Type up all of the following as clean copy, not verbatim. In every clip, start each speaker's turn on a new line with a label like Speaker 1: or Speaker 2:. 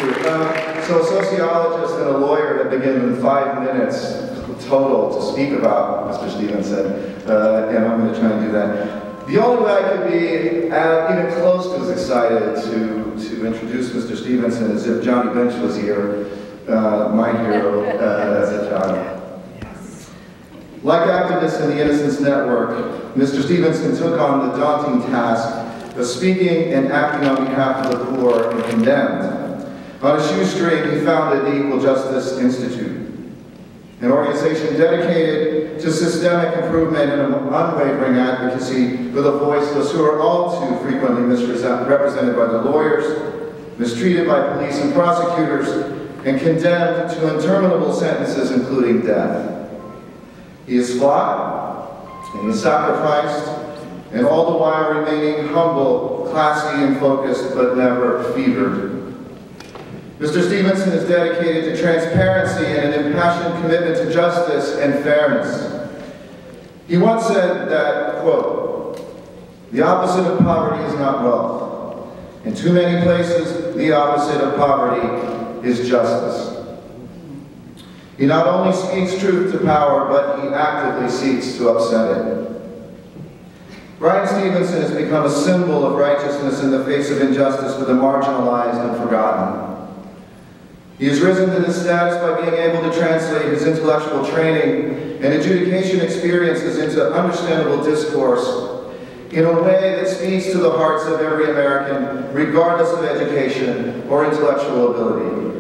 Speaker 1: you. So a sociologist and a lawyer have been given 5 minutes total to speak about Mr. Stevenson, and I'm going to try and do that. The only way I could be even close to as excited to introduce Mr. Stevenson is if Johnny Bench was here, my hero as a child. Like activists in the Innocence Network, Mr. Stevenson took on the daunting task of speaking and acting on behalf of the poor and condemned. On a shoestring, he founded the Equal Justice Institute, an organization dedicated to systemic improvement and unwavering advocacy for the voiceless who are all too frequently misrepresented by the lawyers, mistreated by police and prosecutors, and condemned to interminable sentences, including death. He is flawed, and he is sacrificed, and all the while remaining humble, classy, and focused, but never fevered. Mr. Stevenson is dedicated to transparency and an impassioned commitment to justice and fairness. He once said that, quote, "The opposite of poverty is not wealth. In too many places, the opposite of poverty is justice." He not only speaks truth to power, but he actively seeks to upset it. Bryan Stevenson has become a symbol of righteousness in the face of injustice for the marginalized and forgotten. He has risen to this status by being able to translate his intellectual training and adjudication experiences into understandable discourse in a way that speaks to the hearts of every American, regardless of education or intellectual ability.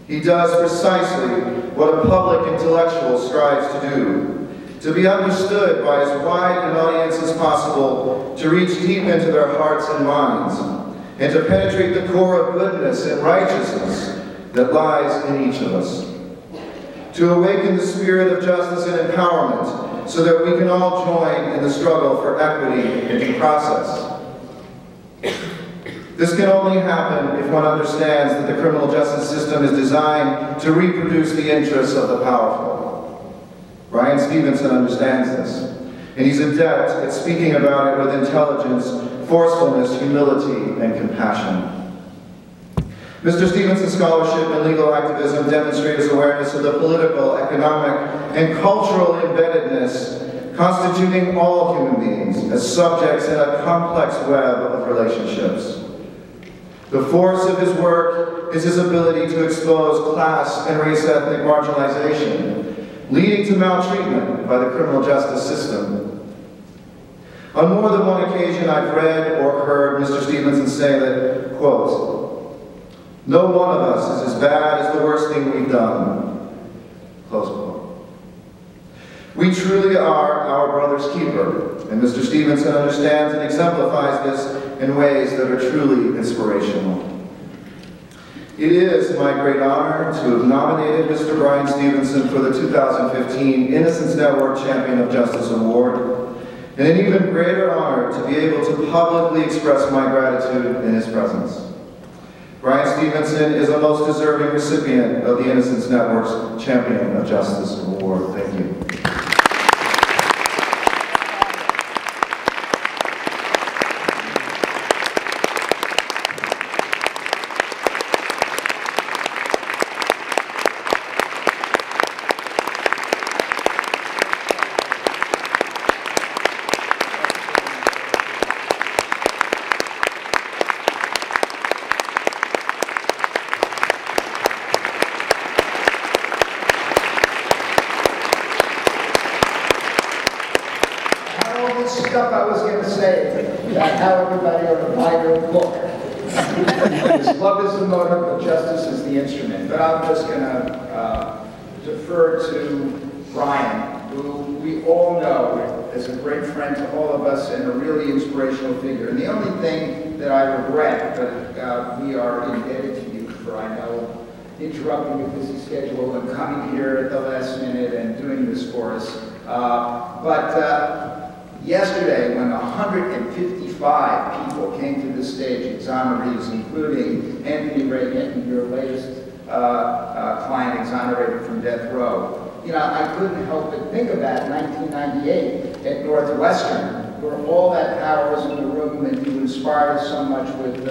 Speaker 1: He does precisely what a public intellectual strives to do, to be understood by as wide an audience as possible, to reach deep into their hearts and minds, and to penetrate the core of goodness and righteousness that lies in each of us. To awaken the spirit of justice and empowerment so that we can all join in the struggle for equity and due process. This can only happen if one understands that the criminal justice system is designed to reproduce the interests of the powerful. Bryan Stevenson understands this, and he's adept at speaking about it with intelligence, forcefulness, humility, and compassion. Mr. Stevenson's scholarship and legal activism demonstrate his awareness of the political, economic, and cultural embeddedness constituting all human beings as subjects in a complex web of relationships. The force of his work is his ability to expose class and race-ethnic marginalization, leading to maltreatment by the criminal justice system. On more than one occasion, I've read or heard Mr. Stevenson say that, quote, "No one of us is as bad as the worst thing we've done," close quote. We truly are our brother's keeper, and Mr. Stevenson understands and exemplifies this in ways that are truly inspirational. It is my great honor to have nominated Mr. Bryan Stevenson for the 2015 Innocence Network Champion of Justice Award, and an even greater honor to be able to publicly express my gratitude in his presence. Bryan Stevenson is a most deserving recipient of the Innocence Network's Champion of Justice Award. Thank you.
Speaker 2: Stuff I was going to say about how everybody ought to buy your book. Because love is the motive, but justice is the instrument. But I'm just going to defer to Bryan, who we all know is a great friend to all of us and a really inspirational figure. And the only thing that I regret, but we are indebted to you for, I know, interrupting your busy schedule and coming here at the last minute and doing this for us. Yesterday, when 155 people came to this stage, exonerees, including Anthony Hinton, your latest client exonerated from death row, I couldn't help but think about 1998 at Northwestern, where all that power was in the room, and you inspired us so much with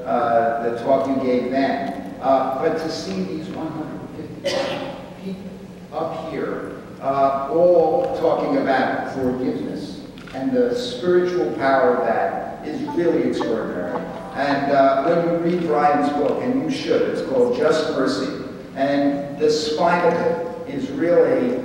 Speaker 2: the talk you gave then. But to see these 150 people up here, all talking about forgiveness and the spiritual power of that is really extraordinary. And when you read Bryan's book, and you should, it's called Just Mercy, and the spine of it is really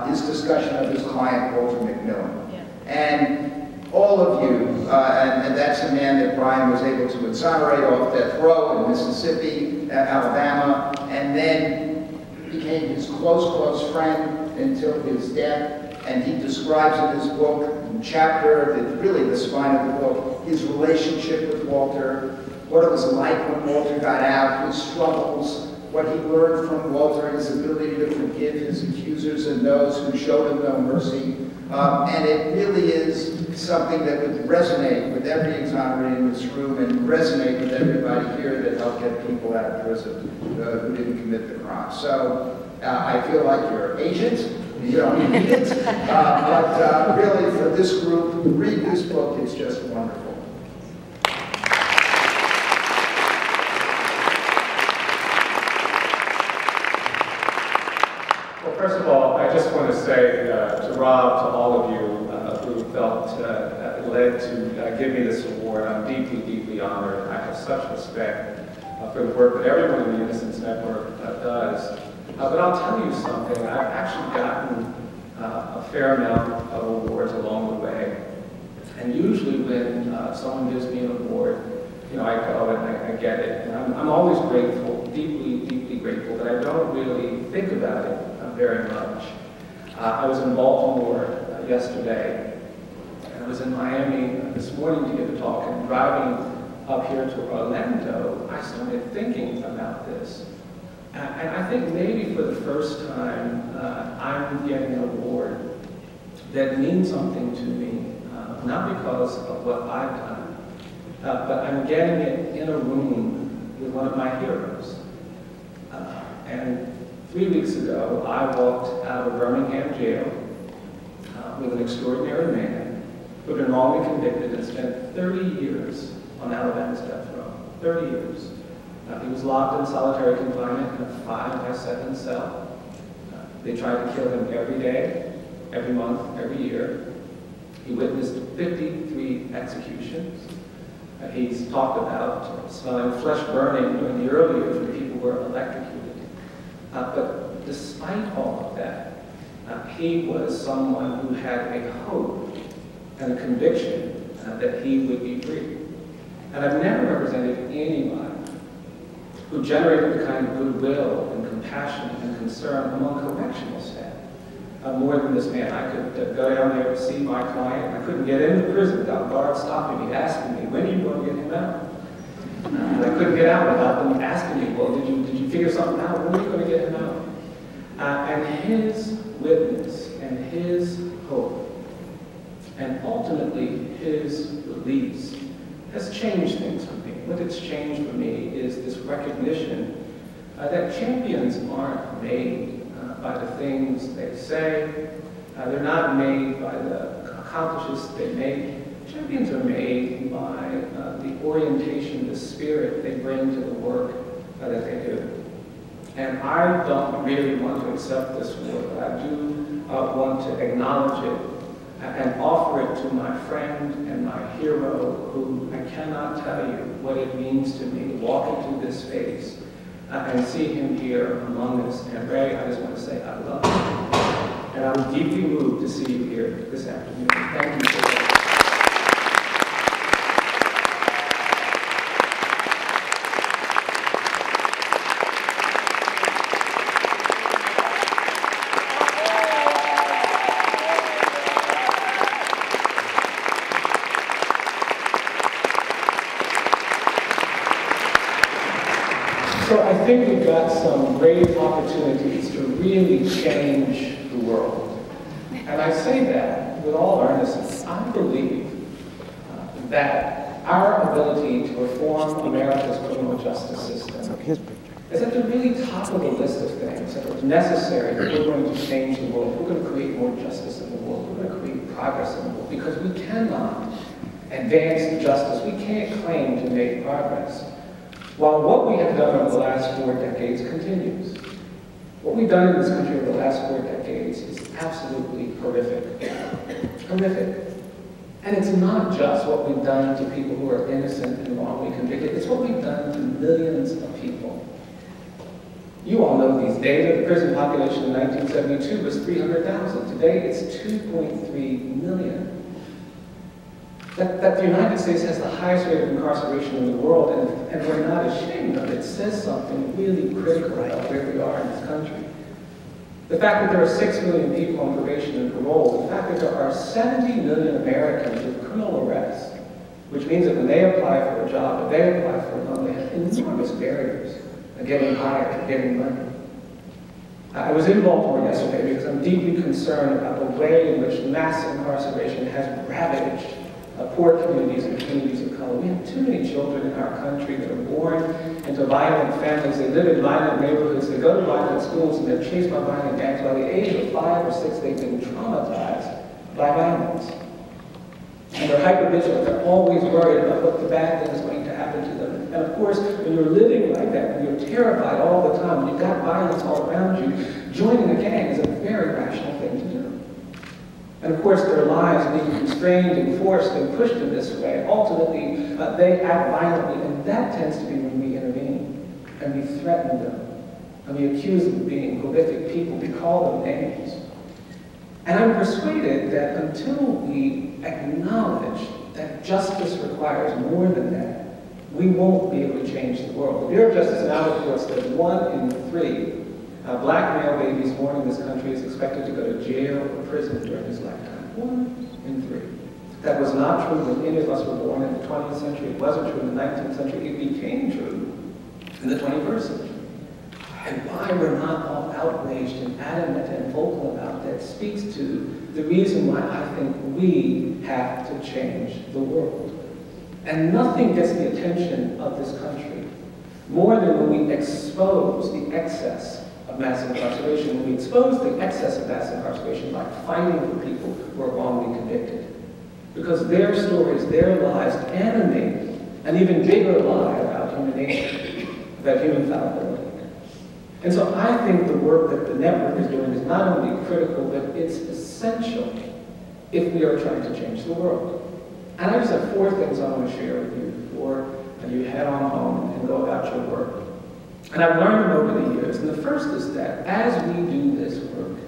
Speaker 2: his discussion of his client, Walter McMillan. Yeah. And all of you, and that's a man that Bryan was able to exonerate off death row in Mississippi, Alabama, and then became his close friend until his death. And he describes in his book, chapter, really the spine of the book, his relationship with Walter, what it was like when Walter got out, his struggles, what he learned from Walter, his ability to forgive his accusers and those who showed him no mercy. And it really is something that would resonate with every exoneree in this room and resonate with everybody here that helped get people out of prison who didn't commit the crime. So I feel like your agent. You don't need it, but really for this group, read this book, it's just wonderful.
Speaker 3: Well, first of all, I just want to say to Rob, to all of you who felt led to give me this award, I'm deeply, deeply honored. I have such respect for the work that everyone in the Innocence Network does. But I'll tell you something, I've actually gotten a fair amount of awards along the way. And usually when someone gives me an award, you know, I go and I get it. And I'm always grateful, deeply, deeply grateful, but I don't really think about it very much. I was in Baltimore yesterday, and I was in Miami this morning to give a talk, and driving up here to Orlando, I started thinking about this. And I think maybe for the first time, I'm getting an award that means something to me, not because of what I've done, but I'm getting it in a room with one of my heroes. And 3 weeks ago, I walked out of Birmingham jail with an extraordinary man who had been wrongly convicted and spent 30 years on Alabama's death row. 30 years. He was locked in solitary confinement in a 5-by-7 cell. They tried to kill him every day, every month, every year. He witnessed 53 executions. He's talked about smelling flesh burning during the early years when people were electrocuted. But despite all of that, he was someone who had a hope and a conviction that he would be free. And I've never represented anybody who generated the kind of goodwill and compassion and concern among correctional staff. More than this man. I could go down there to see my client. I couldn't get into prison without guards stopping me, asking me, when are you going to get him out? I couldn't get out without them asking me, well, did you figure something out? When are you going to get him out? And his witness and his hope and ultimately his release has changed things for me. What it's changed for me is this recognition that champions aren't made by the things they say. They're not made by the accomplishments they make. Champions are made by the orientation, the spirit they bring to the work that they do. And I don't really want to accept this award, but I do want to acknowledge it and offer it to my friend and my hero, who I cannot tell you what it means to me to walk into this space and see him here among us. And Ray, I just want to say I love you. And I'm deeply moved to see you here this afternoon. Thank you so much. So I think we've got some great opportunities to really change the world. And I say that with all earnestness. I believe that our ability to reform America's criminal justice system is at the really top of the list of things that are necessary if we're going to change the world. We're going to create more justice in the world. We're going to create progress in the world, because we cannot advance justice. We can't claim to make progress while what we have done over the last 4 decades continues. What we've done in this country over the last 4 decades is absolutely horrific. Horrific. And it's not just what we've done to people who are innocent and wrongly convicted, it's what we've done to millions of people. You all know these data. The prison population in 1972 was 300,000. Today it's 2.3 million. That the United States has the highest rate of incarceration in the world, and we're not ashamed of it, says something really critical about where we are in this country. The fact that there are 6 million people on probation and parole, the fact that there are 70 million Americans with criminal arrests, which means that when they apply for a job, if they apply for a loan, they have enormous barriers of getting hired, getting money. I was in Baltimore yesterday because I'm deeply concerned about the way in which mass incarceration has ravaged poor communities and communities of color. We have too many children in our country that are born into violent families. They live in violent neighborhoods. They go to violent schools, and they're chased by violent gangs. By the age of 5 or 6, they've been traumatized by violence. And they're hypervigilant. They're always worried about what the bad thing is going to happen to them. And of course, when you're living like that, when you're terrified all the time, when you've got violence all around you, joining a gang is a very rational thing to do. And of course, their lives being constrained and forced and pushed in this way, ultimately, they act violently, and that tends to be when we intervene, and we threaten them, and we accuse them of being horrific people, we call them names. And I'm persuaded that until we acknowledge that justice requires more than that, we won't be able to change the world. The Bureau of Justice now reports that 1 in 3 black male babies born in this country is expected to go to jail or prison during his lifetime. 1 in 3. That was not true when any of us were born in the 20th century. It wasn't true in the 19th century. It became true in the 21st century. And why we're not all outraged and adamant and vocal about that speaks to the reason why I think we have to change the world. And nothing gets the attention of this country more than when we expose the excess of mass incarceration, when we expose the excess of mass incarceration by fighting for people who are wrongly convicted. Because their stories, their lives animate an even bigger lie about human nature, about human fallibility. And so I think the work that the network is doing is not only critical, but it's essential if we are trying to change the world. And I just have 4 things I want to share with you before you head on home and go about your work. And I've learned them over the years. And the first is that as we do this work,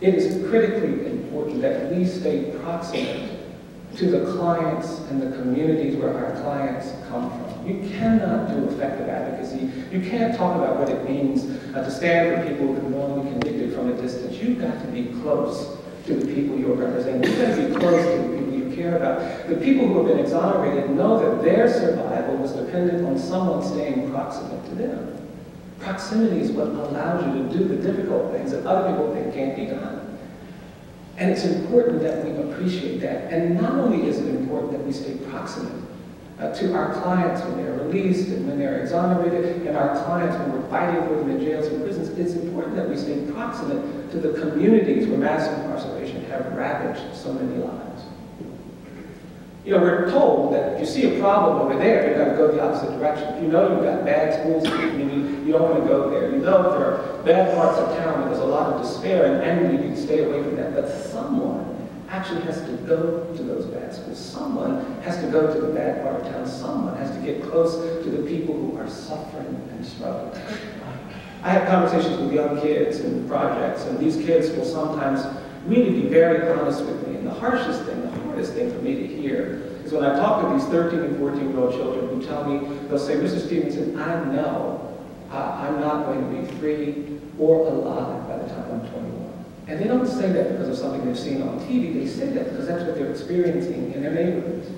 Speaker 3: it is critically important that we stay proximate to the clients and the communities where our clients come from. You cannot do effective advocacy. You can't talk about what it means to stand for people who have been wrongly convicted from a distance. You've got to be close to the people you're representing. You've got to be close to the people you care about. The people who have been exonerated know that their survival was dependent on someone staying proximate to them. Proximity is what allows you to do the difficult things that other people think can't be done. And it's important that we appreciate that. And not only is it important that we stay proximate to our clients when they're released and when they're exonerated, and our clients when we're fighting for them in jails and prisons, it's important that we stay proximate to the communities where mass incarceration have ravaged so many lives. You know, we're told that if you see a problem over there, you've got to go the opposite direction. If you know you've got bad schools in your community, you don't want to go there. You know if there are bad parts of town where there's a lot of despair and anger, you can stay away from that. But someone actually has to go to those bad schools. Someone has to go to the bad part of town. Someone has to get close to the people who are suffering and struggling. I have conversations with young kids in projects, and these kids will sometimes really be very honest with me. And the hardest thing for me to hear is when I talk to these 13 and 14-year-old children who tell me, they'll say, Mr. Stevenson, I know I'm not going to be free or alive by the time I'm 21. And they don't say that because of something they've seen on TV. They say that because that's what they're experiencing in their neighborhoods.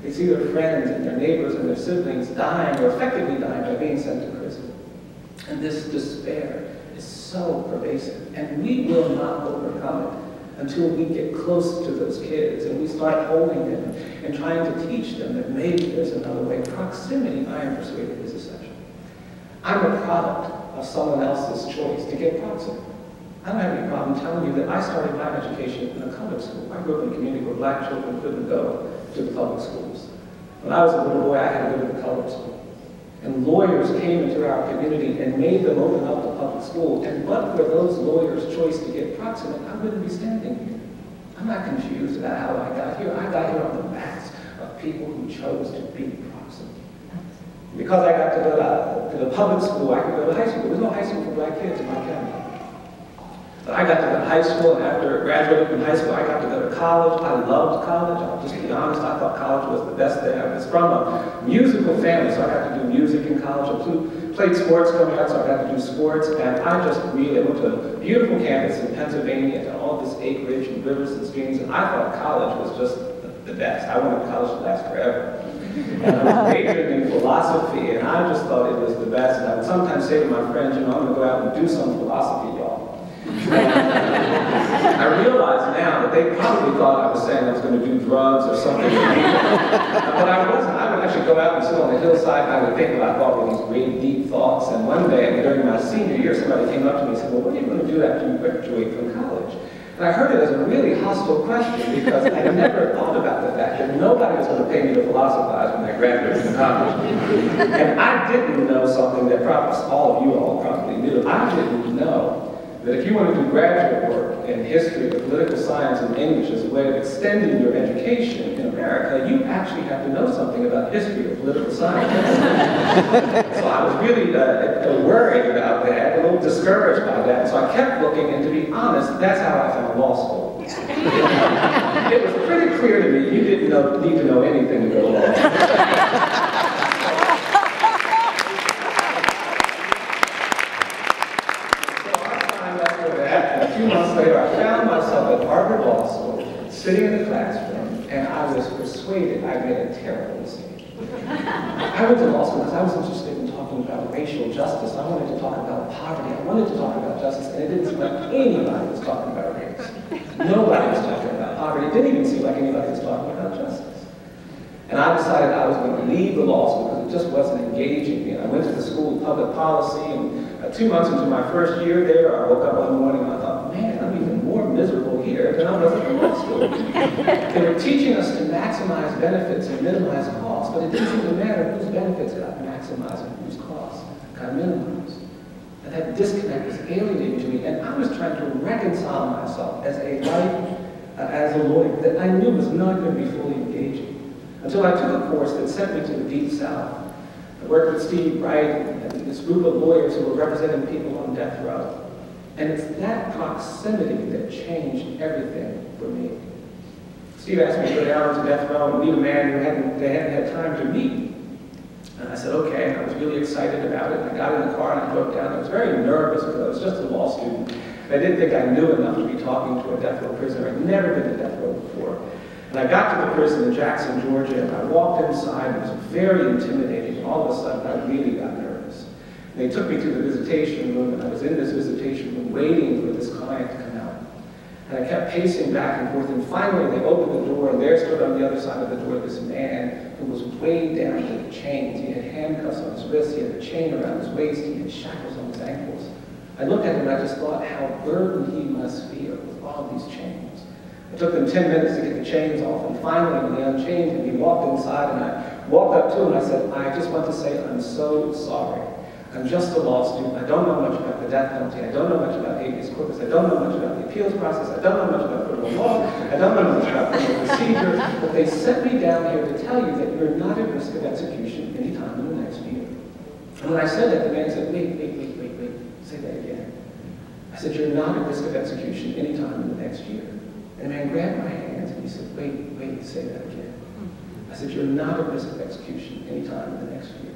Speaker 3: They see their friends and their neighbors and their siblings dying or effectively dying by being sent to prison. And this despair is so pervasive. And we will not overcome it until we get close to those kids and we start holding them and trying to teach them that maybe there's another way. Proximity, I am persuaded, is essential. I'm a product of someone else's choice to get proximate. I don't have any problem telling you that I started my education in a public school. I grew up in a community where black children couldn't go to the public schools. When I was a little boy, I had to go to the colored school. And lawyers came into our community and made them open up the public school. And but for those lawyers' choice to get proximate, I wouldn't be standing here. I'm not confused about how I got here. I got here on the backs of people who chose to be proximate. Because I got to go to the public school, I could go to high school. There's no high school for black kids in my county. But I got to go to high school, and after graduating from high school, I got to go to college. I loved college. I'll just be honest, I thought college was the best thing. I was from a musical family, so I got to do music in college. I played sports growing up, so I got to do sports. And I just really went to a beautiful campus in Pennsylvania, and all this acreage and rivers and streams, and I thought college was just the best. I wanted college to last forever. And I was majoring in philosophy, and I just thought it was the best. And I would sometimes say to my friends, you know, I'm going to go out and do some philosophy, y'all. I realize now that they probably thought I was saying I was going to do drugs or something. But I wasn't. I would actually go out and sit on the hillside, and I would think about all these great deep thoughts. And one day, during my senior year, somebody came up to me and said, well, what are you going to do after you graduate from college? And I heard it as a really hostile question because I never thought about the fact that nobody was going to pay me to philosophize when I graduated from college. And I didn't know something that perhaps all of you all probably knew. I didn't know that if you want to do graduate work in history or political science and English as a way of extending your education in America, you actually have to know something about history or political science. So I was really worried about that, a little discouraged by that. So I kept looking, and to be honest, that's how I found law school. It was pretty clear to me you didn't need to know anything to go to law school. A few months later, I found myself at Harvard Law School, sitting in the classroom, and I was persuaded I made a terrible mistake. I went to law school because I was interested in talking about racial justice. I wanted to talk about poverty. I wanted to talk about justice, and it didn't seem like anybody was talking about race. Nobody was talking about poverty. It didn't even seem like anybody was talking about justice. And I decided I was going to leave the law school because it just wasn't engaging me. And I went to the School of Public Policy, and 2 months into my first year there, I woke up one morning and I thought, man, I'm even more miserable here than I was at the law school. They were teaching us to maximize benefits and minimize costs, but it didn't seem to matter whose benefits got maximized and whose costs got minimized. And that disconnect was alienating to me, and I was trying to reconcile myself as a lawyer that I knew was not going to be fully engaging. Until I took a course that sent me to the Deep South. I worked with Steve Wright and this group of lawyers who were representing people on death row. And it's that proximity that changed everything for me. Steve asked me to go down to death row and meet a man who they hadn't had time to meet. And I said, okay, and I was really excited about it. And I got in the car and I drove down. I was very nervous because I was just a law student. And I didn't think I knew enough to be talking to a death row prisoner. I'd never been to death row before. And I got to the prison in Jackson, Georgia, and I walked inside. It was very intimidating. And all of a sudden, I really got nervous. And they took me to the visitation room, and I was in this visitation room waiting for this client to come out. And I kept pacing back and forth, and finally they opened the door, and there stood on the other side of the door this man who was weighed down with chains. He had handcuffs on his wrists, he had a chain around his waist, he had shackles on his ankles. I looked at him and I just thought how burdened he must feel with all these chains. It took them 10 minutes to get the chains off, and finally when they unchained him, he walked inside, and I walked up to him and I said, I just want to say I'm so sorry. I'm just a law student. I don't know much about the death penalty. I don't know much about habeas corpus. I don't know much about the appeals process. I don't know much about criminal law. I don't know much about criminal procedure. But they sent me down here to tell you that you're not at risk of execution anytime in the next year. And when I said that, the man said, wait. Say that again. I said, you're not at risk of execution anytime in the next year. And the man grabbed my hands and he said, wait, say that again. I said, you're not at risk of execution anytime in the next year.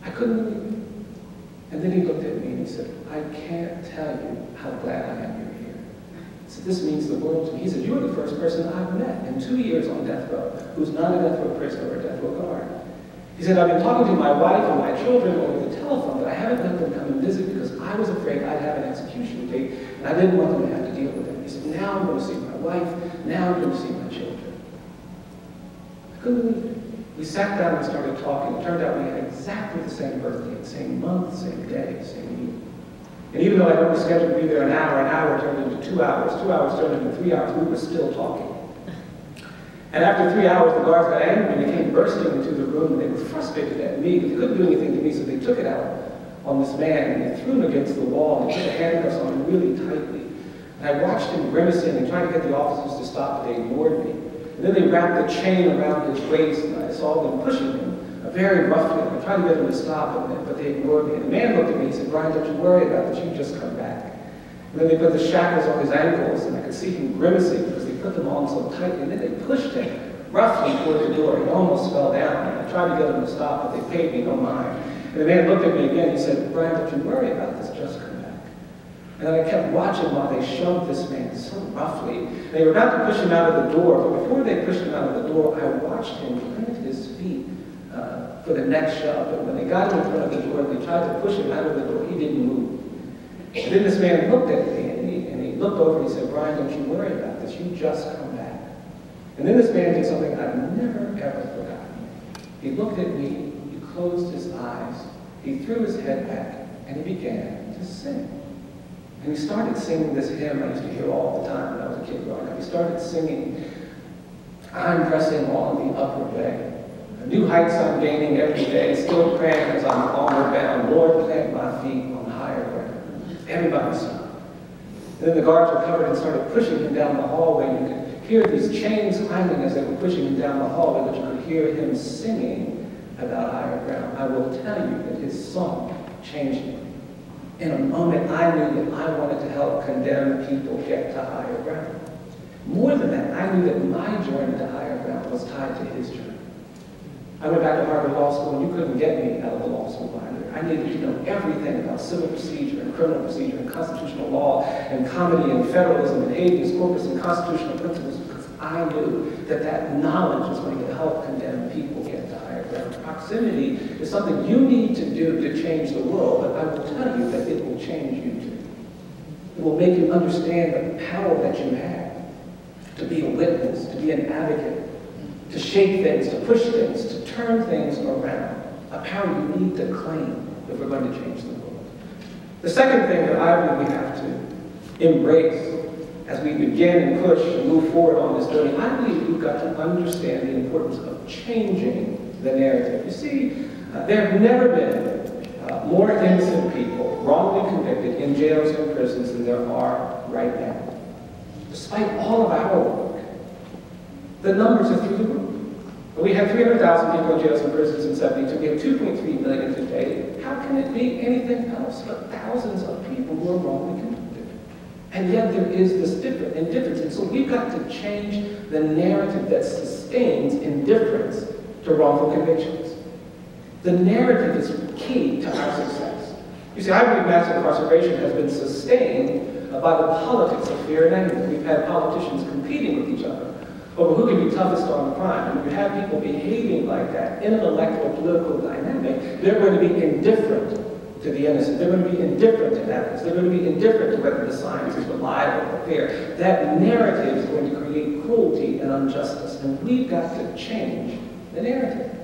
Speaker 3: I couldn't believe it. And then he looked at me and he said, I can't tell you how glad I am you're here. He said, this means the world to me. He said, you're the first person I've met in 2 years on death row who's not a death row prisoner or a death row guard. He said, I've been talking to my wife and my children over the telephone, but I haven't let them come and visit because I was afraid I'd have an execution date and I didn't want them to have to deal with it. He said, now I'm going to see my wife, now I'm going to see my children. I couldn't believe it. We sat down and started talking. It turned out we had exactly the same birthday, the same month, same day, same year. And even though I'd only scheduled to be there an hour turned into 2 hours, 2 hours turned into 3 hours, we were still talking. And after 3 hours, the guards got angry and they came bursting into the room, and they were frustrated at me, but they couldn't do anything to me, so they took it out on this man, and they threw him against the wall, and they put the handcuffs on him really tightly. And I watched him grimacing and trying to get the officers to stop, but they ignored me. And then they wrapped the chain around his waist, and I saw them pushing him very roughly. I tried to get him to stop, but they ignored me. And the man looked at me and said, "Bryan, don't you worry about it, you just come back." And then they put the shackles on his ankles, and I could see him grimacing because they put them on so tightly. And then they pushed him roughly toward the door. He almost fell down. And I tried to get him to stop, but they paid me no mind. And the man looked at me again. He said, "Bryan, don't you worry about this, just come back." And then I kept watching while they shoved this man so roughly. They were about to push him out of the door, but before they pushed him out of the door, I watched him plant his feet for the next shove. And when they got him in front of the door and they tried to push him out of the door, he didn't move. And then this man looked at me, and he looked over and he said, "Bryan, don't you worry about this, you just come back." And then this man did something I've never, ever forgotten. He looked at me, he closed his eyes, he threw his head back, and he began to sing. And he started singing this hymn I used to hear all the time when I was a kid growing up. He started singing, "I'm pressing on the upward way. New heights I'm gaining every day, still praying as I'm onward bound. Lord, plant my feet on higher ground." Everybody stopped. And then the guards recovered and started pushing him down the hallway. You could hear these chains clanging as they were pushing him down the hallway, but you could hear him singing about higher ground. I will tell you that his song changed me. In a moment, I knew that I wanted to help condemned people get to higher ground. More than that, I knew that my journey to higher ground was tied to his journey. I went back to Harvard Law School, and you couldn't get me out of the law school binder. I needed to know everything about civil procedure and criminal procedure and constitutional law and comedy and federalism and habeas corpus and constitutional principles, because I knew that that knowledge was going to help condemned people get to higher ground. Proximity is something you need to do to change the world, but I will tell you that it will change you too. It will make you understand the power that you have to be a witness, to be an advocate, to shape things, to push things, to turn things around. A power you need to claim if we're going to change the world. The second thing that I believe we have to embrace as we begin and push and move forward on this journey, I believe we've got to understand the importance of changing the narrative. You see, there have never been more innocent people wrongly convicted in jails and prisons than there are right now. Despite all of our work, the numbers are through the roof. We had 300,000 people in jails and prisons in 72. We have 2.3 million today. How can it be anything else but thousands of people who are wrongly convicted? And yet there is this indifference. And so we've got to change the narrative that sustains indifference to wrongful convictions. The narrative is key to our success. You see, I believe mass incarceration has been sustained by the politics of fear and anger. We've had politicians competing with each other over who can be toughest on crime. And when you have people behaving like that in an electoral political dynamic, they're going to be indifferent to the innocent. They're going to be indifferent to evidence. They're going to be indifferent to whether the science is reliable or fair. That narrative is going to create cruelty and injustice. And we've got to change the narrative.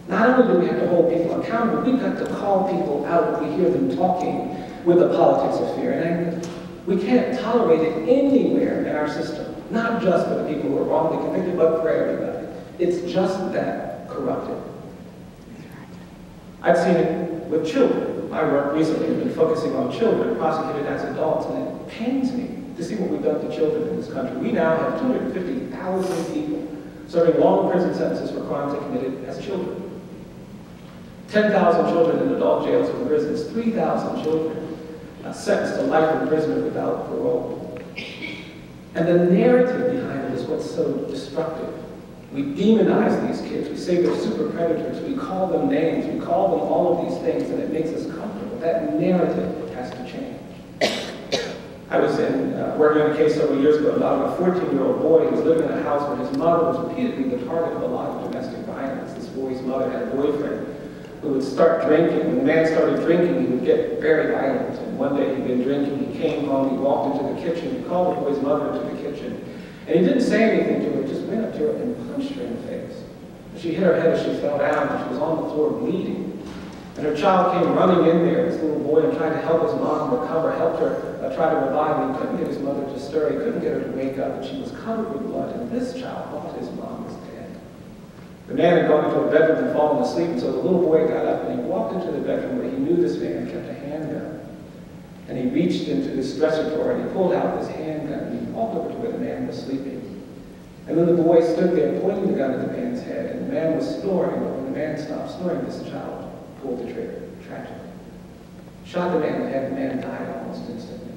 Speaker 3: Not only do we have to hold people accountable, we've got to call people out if we hear them talking with the politics of fear and anger. We can't tolerate it anywhere in our system, not just for the people who are wrongly convicted, but for everybody. It's just that corrupted. I've seen it with children. My work recently has been focusing on children prosecuted as adults, and it pains me to see what we've done to children in this country. We now have 250,000 people serving long prison sentences for crimes they committed as children. 10,000 children in adult jails and prisons, 3,000 children sentenced to life imprisonment without parole. And the narrative behind it is what's so destructive. We demonize these kids. We say they're super predators. We call them names. We call them all of these things, and it makes us comfortable. That narrative has to change. I was working on a case several years ago about a 14-year-old boy who was living in a house where his mother was repeatedly the target of a lot of domestic violence. This boy's mother had a boyfriend who would start drinking. When the man started drinking, he would get very violent. And one day he'd been drinking, he came home, he walked into the kitchen, he called the boy's mother into the kitchen. And he didn't say anything to her, he just went up to her and punched her in the face. She hit her head as she fell down, and she was on the floor bleeding. And her child came running in there, this little boy, and tried to help his mom recover, helped her try to revive him. He couldn't get his mother to stir, he couldn't get her to wake up, and she was covered with blood, and this child thought his mom was dead. The man had gone into a bedroom and fallen asleep, and so the little boy got up and he walked into the bedroom where he knew this man kept a handgun. And he reached into his dresser drawer and he pulled out his handgun and he walked over to where the man was sleeping. And then the boy stood there pointing the gun at the man's head, and the man was snoring, but when the man stopped snoring, this child pulled the trigger, tragically. Shot the man in the head, the man died almost instantly.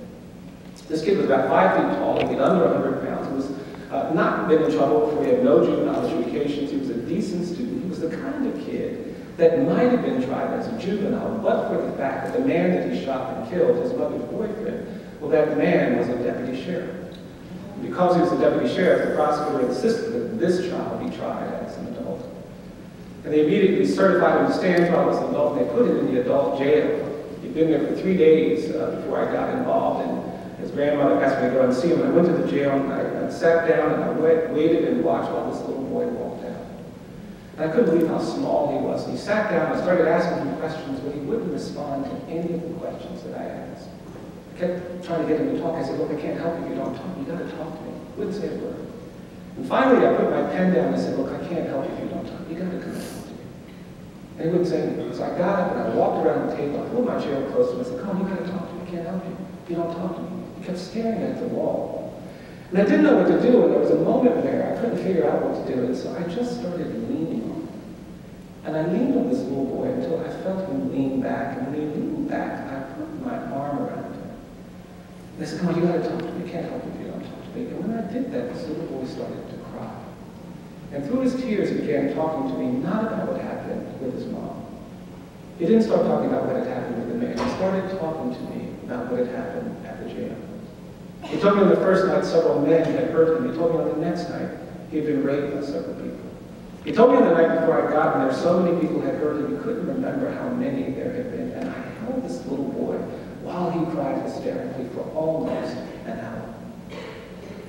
Speaker 3: This kid was about 5 feet tall, he weighed under 100 pounds. He was not been in trouble before, he had no juvenile adjudications, he was a decent student. He was the kind of kid that might have been tried as a juvenile, but for the fact that the man that he shot and killed, his mother's boyfriend, well, that man was a deputy sheriff. Because he was a deputy sheriff, the prosecutor insisted that this child be tried as an adult. And they immediately certified him to stand trial as an adult, and they put him in the adult jail. He'd been there for 3 days before I got involved, and his grandmother asked me to go and see him. I went to the jail, and I sat down, and I waited and watched while this little boy walked out. And I couldn't believe how small he was. He sat down and started asking him questions, but he wouldn't respond to any of the questions that I asked. I kept trying to get him to talk. I said, look, I can't help you if you don't talk. You got to talk to me. He wouldn't say a word. And finally, I put my pen down and I said, look, I can't help you if you don't talk. You got to come and talk to me. And he wouldn't say anything. So I got up and I walked around the table. I pulled my chair close to him. I said, come on, you got to talk to me. I can't help you if you don't talk to me. He kept staring at the wall. And I didn't know what to do, and there was a moment where I couldn't figure out what to do, and so I just started leaning on him. And I leaned on this little boy until I felt him lean back, and when he leaned back, I put my arm around him. And I said, come on, you gotta talk to me. I can't help you if you don't talk to me. And when I did that, this little boy started to cry. And through his tears, he began talking to me, not about what happened with his mom. He didn't start talking about what had happened with the man. He started talking to me about what had happened at the jail. He told me on the first night several men had hurt him. He told me on the next night he had been raped by several people. He told me on the night before I got there, so many people had hurt him, he couldn't remember how many there had been. And I held this little boy while he cried hysterically for almost an hour.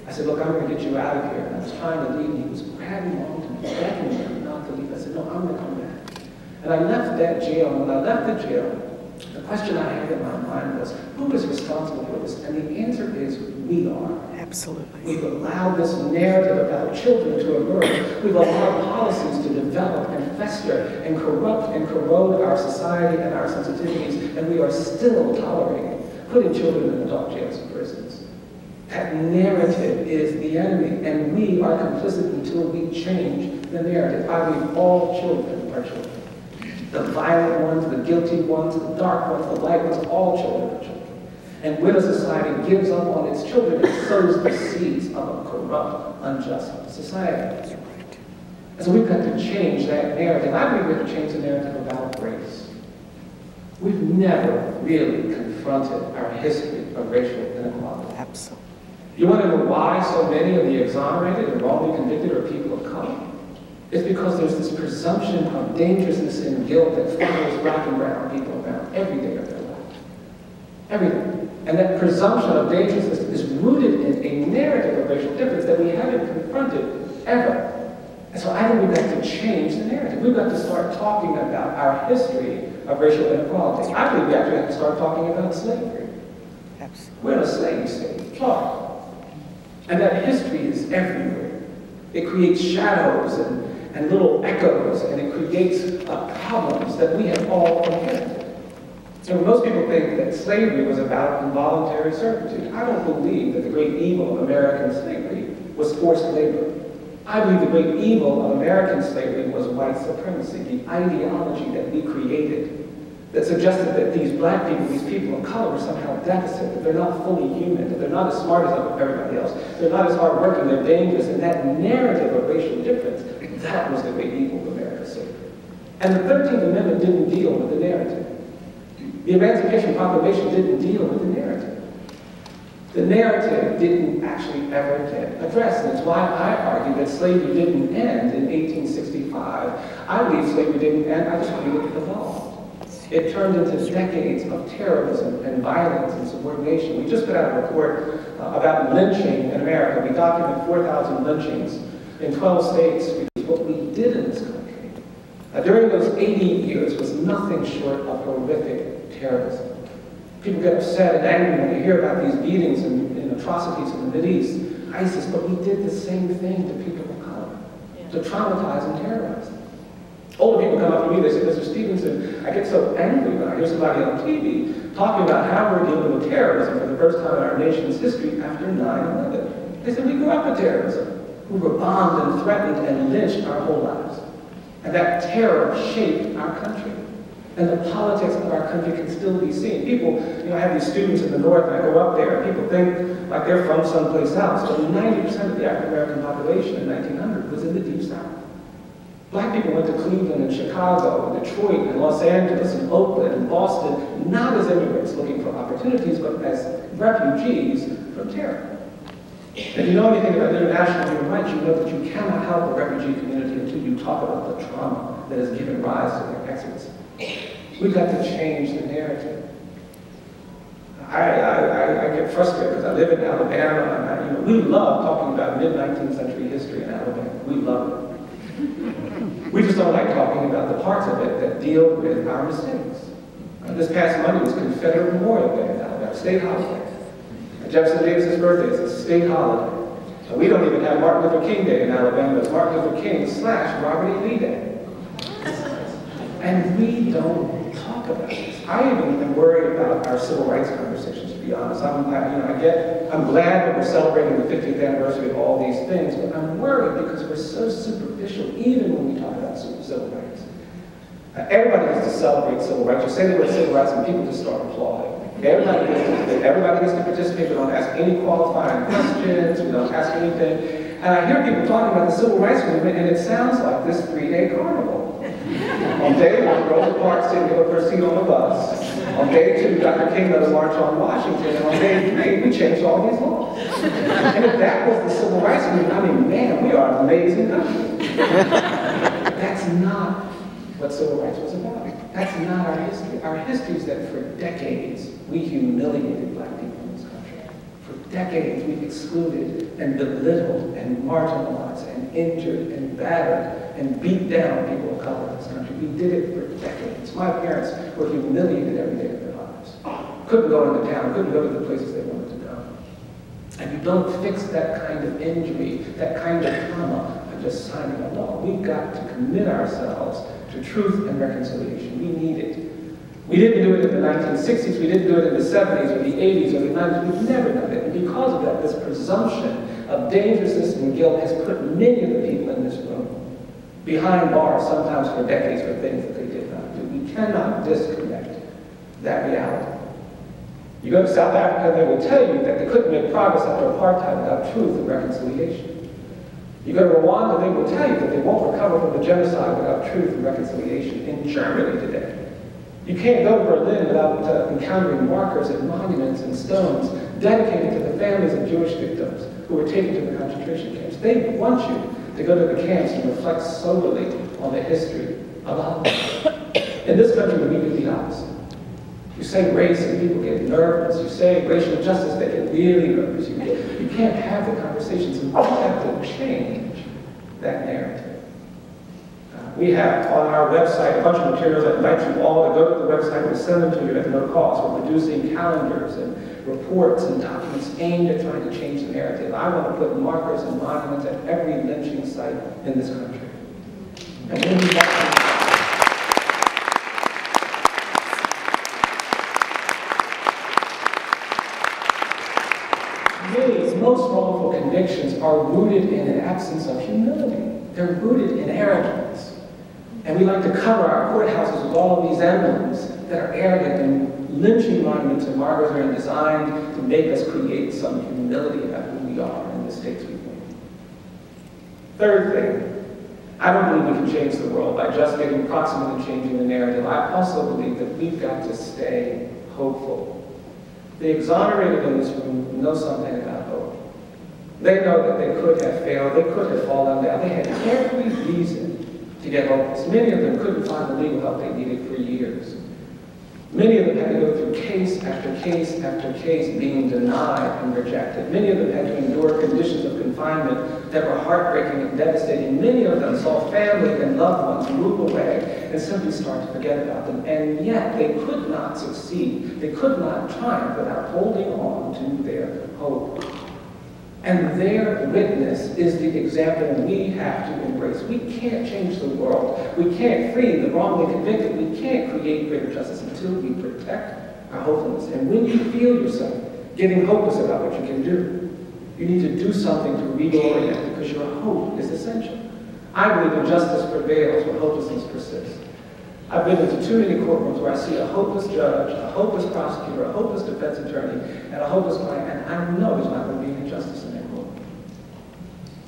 Speaker 3: I said, look, I'm going to get you out of here. And I was trying to leave, and he was grabbing onto me, begging me not to leave. I said, no, I'm going to come back. And I left that jail, and when I left the jail, the question I had in my mind was, who is responsible for this? And the answer is, we are.
Speaker 4: Absolutely.
Speaker 3: We've allowed this narrative about children to emerge. We've allowed policies to develop and fester and corrupt and corrode our society and our sensitivities, and we are still tolerating putting children in adult jails and prisons. That narrative is the enemy, and we are complicit until we change the narrative. I believe all children are children. The violent ones, the guilty ones, the dark ones, the light ones, all children are children. And when a society gives up on its children, it sows the seeds of a corrupt, unjust society. And so we've got to change that narrative. I believe we have to change the narrative about race. We've never really confronted our history of racial inequality.
Speaker 4: Absolutely.
Speaker 3: You want to know why so many of the exonerated and wrongly convicted are people of color? It's because there's this presumption of dangerousness and guilt that follows black and brown people around every day of their life. Every day. And that presumption of dangerousness is rooted in a narrative of racial difference that we haven't confronted ever. And so I think we've got to change the narrative. We've got to start talking about our history of racial inequality. I believe we actually have to start talking about slavery.
Speaker 4: Absolutely.
Speaker 3: We're in a slave state, Florida. And that history is everywhere. It creates shadows and little echoes, and it creates problems that we have all inherited. So most people think that slavery was about involuntary servitude. I don't believe that the great evil of American slavery was forced labor. I believe the great evil of American slavery was white supremacy, the ideology that we created that suggested that these black people, these people of color, were somehow deficit, that they're not fully human, that they're not as smart as everybody else, they're not as hardworking, they're dangerous. And that narrative of racial difference, that was the great evil of America's slavery. And the 13th Amendment didn't deal with the narrative. The Emancipation Proclamation didn't deal with the narrative. The narrative didn't actually ever get addressed, and it's why I argue that slavery didn't end in 1865. I believe slavery didn't end, I just believe it evolved. It turned into decades of terrorism and violence and subordination. We just put out a report about lynching in America. We documented 4,000 lynchings in 12 states, because what we did in this country During those 80 years was nothing short of horrific terrorism. People get upset and angry when they hear about these beatings and atrocities in the Mideast, ISIS, but we did the same thing to people of color, to traumatize and terrorize them. Older people come up to me, they say, Mr. Stevenson, I get so angry when I hear somebody on TV talking about how we're dealing with terrorism for the first time in our nation's history after 9/11. They said, we grew up with terrorism. We were bombed and threatened and lynched our whole lives. And that terror shaped our country. And the politics of our country can still be seen. People, I have these students in the North, and I go up there, and people think like they're from someplace else. But 90% of the African-American population in 1900 was in the Deep South. Black people went to Cleveland and Chicago and Detroit and Los Angeles and Oakland and Boston, not as immigrants looking for opportunities, but as refugees from terror. If you know anything about international human rights, you know that you cannot help a refugee community until you talk about the trauma that has given rise to their exodus. We've got to change the narrative. I get frustrated because I live in Alabama, and we love talking about mid-19th century history in Alabama. We love it. We just don't like talking about the parts of it that deal with our mistakes. This past Monday was Confederate Memorial Day in Alabama, state holiday. Jefferson Davis's birthday is a state holiday. We don't even have Martin Luther King Day in Alabama. It's Martin Luther King / Robert E. Lee Day. And we don't talk about this. I even am worried about our civil rights conversations, to be honest. I'm glad that we're celebrating the 50th anniversary of all these things, but I'm worried because we're so superficial, even when we talk about civil rights. Everybody gets to celebrate civil rights. You say the word civil rights and people just start applauding. Everybody gets to participate. We don't ask any qualifying questions. We don't ask anything. And I hear people talking about the civil rights movement, and it sounds like this 3-day carnival. On day 1, Rosa Parks didn't give up her seat on the bus. On day 2, Dr. King let us march on Washington. And on day 3, we changed all these laws. And if that was the civil rights movement, man, we are an amazing country. That's not what civil rights was about. That's not our history. Our history is that for decades, we humiliated black people in this country. For decades, we've excluded and belittled and marginalized and injured and battered and beat down people of color in this country. We did it for decades. My parents were humiliated every day of their lives. Couldn't go into town, couldn't go to the places they wanted to go. And you don't fix that kind of injury, that kind of trauma, by just signing a law. We've got to commit ourselves to truth and reconciliation. We need it. We didn't do it in the 1960s, we didn't do it in the 70s or the 80s or the 90s, we've never done it. And because of that, this presumption of dangerousness and guilt has put many of the people in this room behind bars, sometimes for decades, for things that they did not do. We cannot disconnect that reality. You go to South Africa, they will tell you that they couldn't make progress after apartheid without truth and reconciliation. You go to Rwanda, they will tell you that they won't recover from the genocide without truth and reconciliation. In Germany today, you can't go to Berlin without encountering markers and monuments and stones dedicated to the families of Jewish victims who were taken to the concentration camps. They want you to go to the camps and reflect soberly on the history of Holocaust. In this country, we do the opposite. You say race and people get nervous. You say racial justice, they get really nervous. You can't have the conversations, and we have to change that narrative. We have on our website a bunch of materials. I invite you all to go to the website. We send them to you at no cost. We're producing calendars and reports and documents aimed at trying to change the narrative. I want to put markers and monuments at every lynching site in this country. And then we have most wrongful convictions are rooted in an absence of humility. They're rooted in arrogance. And we like to cover our courthouses with all of these emblems that are arrogant, and lynching monuments and markers are designed to make us create some humility about who we are and the mistakes we've made. Third thing, I don't believe we can change the world by just getting proximate and changing the narrative. I also believe that we've got to stay hopeful. The exonerated in this room know something about hope. They know that they could have failed, they could have fallen down. They had every reason to get hopeless. Many of them couldn't find the legal help they needed for years. Many of them had to go through case after case after case being denied and rejected. Many of them had to endure conditions of confinement that were heartbreaking and devastating. Many of them saw family and loved ones move away and simply start to forget about them. And yet they could not succeed. They could not triumph without holding on to their hope. And their witness is the example we have to embrace. We can't change the world. We can't free the wrongly convicted. We can't create greater justice until we protect our hopefulness. And when you feel yourself getting hopeless about what you can do, you need to do something to reorient, because your hope is essential. I believe in justice prevails when hopelessness persists. I've been into too many courtrooms where I see a hopeless judge, a hopeless prosecutor, a hopeless defense attorney, and a hopeless client, and I know there's not going to be any justice in that court.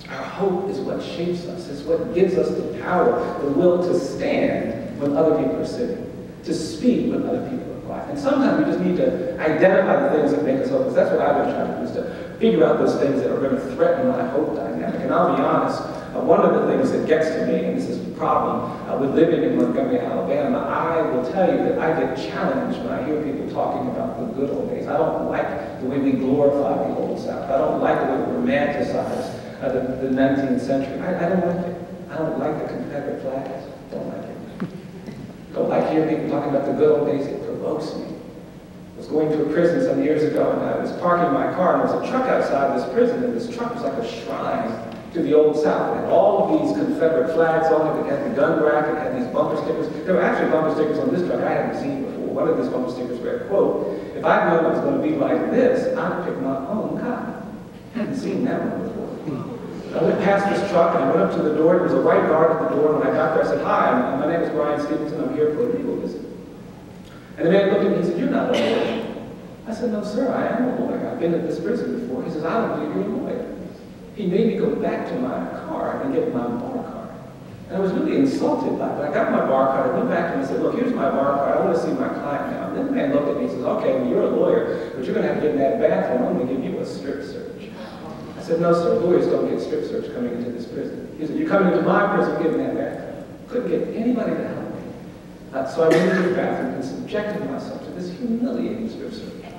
Speaker 3: Our hope is what shapes us. It's what gives us the power, the will to stand when other people are sitting, to speak when other people are quiet. And sometimes we just need to identify the things that make us hopeless. That's what I've been trying to do, is to figure out those things that are going to threaten my hope dynamic. And I'll be honest, one of the things that gets to me, and this is the problem with living in Montgomery, Alabama, I will tell you that I get challenged when I hear people talking about the good old days. I don't like the way we glorify the old South. I don't like the way we romanticize the 19th century. I don't like it. I don't like the Confederate flags. Don't like it. Don't like hearing people talking about the good old days. It provokes me. I was going to a prison some years ago, and I was parking my car, and there was a truck outside this prison, and this truck was like a shrine to the Old South. It had all of these Confederate flags on it. It had the gun rack. It had these bumper stickers. There were actually bumper stickers on this truck I hadn't seen before. One of these bumper stickers read, quote, "If I'd known it was going to be like this, I'd pick my own car." I hadn't seen that one before. I went past this truck and I went up to the door. There was a white guard at the door. When I got there, I said, "Hi, my name is Bryan Stevenson. I'm here for a legal visit." And the man looked at me and he said, "You're not a lawyer." I said, "No, sir, I am a lawyer. I've been at this prison before." He says, "I don't believe you're a lawyer." He made me go back to my car and get my bar card. And I was really insulted by it. I got my bar card. I went back to him and said, "Look, here's my bar card. I want to see my client now." And then the man looked at me and says, "Okay, well, you're a lawyer, but you're going to have to get in that bathroom. I'm going to give you a strip search." I said, "No, sir, lawyers don't get strip search coming into this prison." He said, "You're coming into my prison, get in that bathroom." Couldn't get anybody to help me. So I went into the bathroom and subjected myself to this humiliating strip search.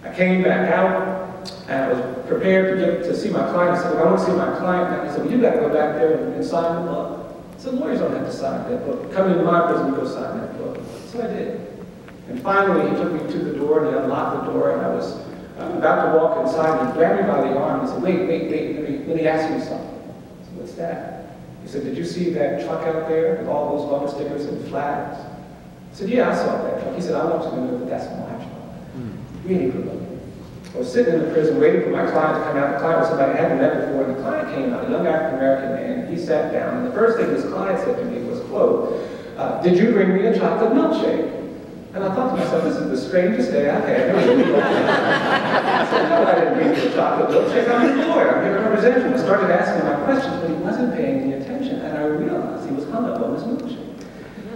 Speaker 3: I came back out, and I was prepared to see my client. I said, "Well, I want to see my client now." He said, "Well, you got to go back there and sign the book." I said, "Lawyers don't have to sign that book. Come into my prison and go sign that book." So I did. And finally, he took me to the door, and he unlocked the door, and I was about to walk inside, and he grabbed me by the arm and said, wait, let me ask you something." I said, "What's that?" He said, "Did you see that truck out there with all those bumper stickers and flags?" I said, "Yeah, I saw that truck." He said, "I want you to know that that's my truck." Really provoking. I was sitting in the prison waiting for my client to come out. The client was somebody I hadn't met before, and the client came out, a young African-American man. He sat down, and the first thing his client said to me was, quote, "Did you bring me a chocolate milkshake?" And I thought to myself, this is the strangest day I've had. I said, "No, I didn't bring you a chocolate milkshake. I'm a lawyer. I'm here to represent you." I started asking my questions, but he wasn't paying any attention, and I realized he was hung up on his milkshake.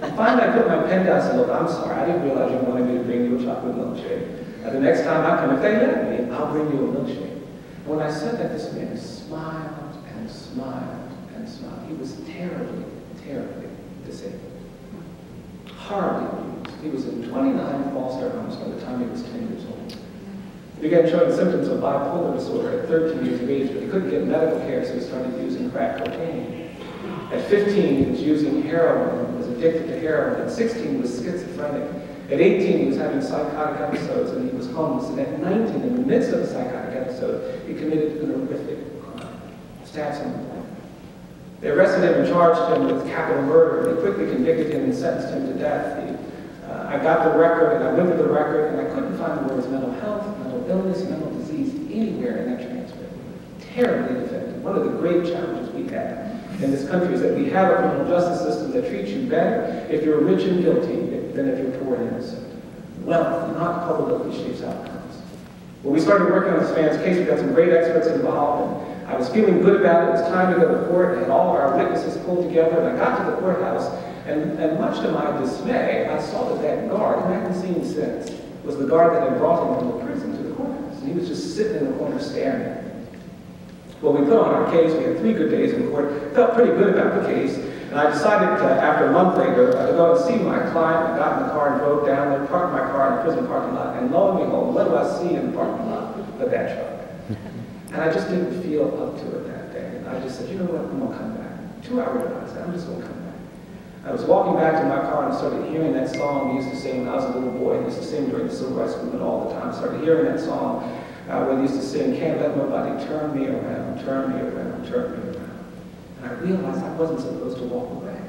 Speaker 3: And finally, I put my pen down and said, "Look, I'm sorry. I didn't realize you wanted me to bring you a chocolate milkshake. The next time I come, if they let me, I'll bring you a milkshake." And when I said that, this man smiled and smiled and smiled. He was terribly, terribly disabled. Horribly abused. He was in 29 foster homes by the time he was 10 years old. He began showing symptoms of bipolar disorder at 13 years of age, but he couldn't get medical care, so he started using crack cocaine. At 15, he was using heroin, he was addicted to heroin. At 16, he was schizophrenic. At 18, he was having psychotic episodes, and he was homeless. And at 19, in the midst of a psychotic episode, he committed an horrific crime. Stabbed someone. They arrested him and charged him with capital murder. They quickly convicted him and sentenced him to death. I got the record, and I went to the record, and I couldn't find the words mental health, mental illness, mental disease anywhere in that transcript. Terribly defective. One of the great challenges we have in this country is that we have a criminal justice system that treats you better if you're rich and guilty than if you're poor and innocent. Wealth, not culpability, shapes outcomes. When we started working on this man's case, we got some great experts involved, and I was feeling good about it. It was time to go to court, and all our witnesses pulled together, and I got to the courthouse, and much to my dismay, I saw that that guard, who I hadn't seen since, was the guard that had brought him from the prison to the courthouse, and he was just sitting in the corner staring at me. Well, we put on our case. We had 3 good days in court. Felt pretty good about the case. And I decided after a month later to go and see my client. I got in the car and drove down there, parked my car in the prison parking lot, and lo and behold, what do I see in the parking lot but that truck? And I just didn't feel up to it that day. And I just said, you know what, I'm going to come back. 2 hours ago, I said, I'm just going to come back. I was walking back to my car and I started hearing that song we used to sing when I was a little boy. We used to sing during the civil rights movement all the time. I started hearing that song when we used to sing, can't let nobody turn me around, turn me around, turn me around. And I realized I wasn't supposed to walk away.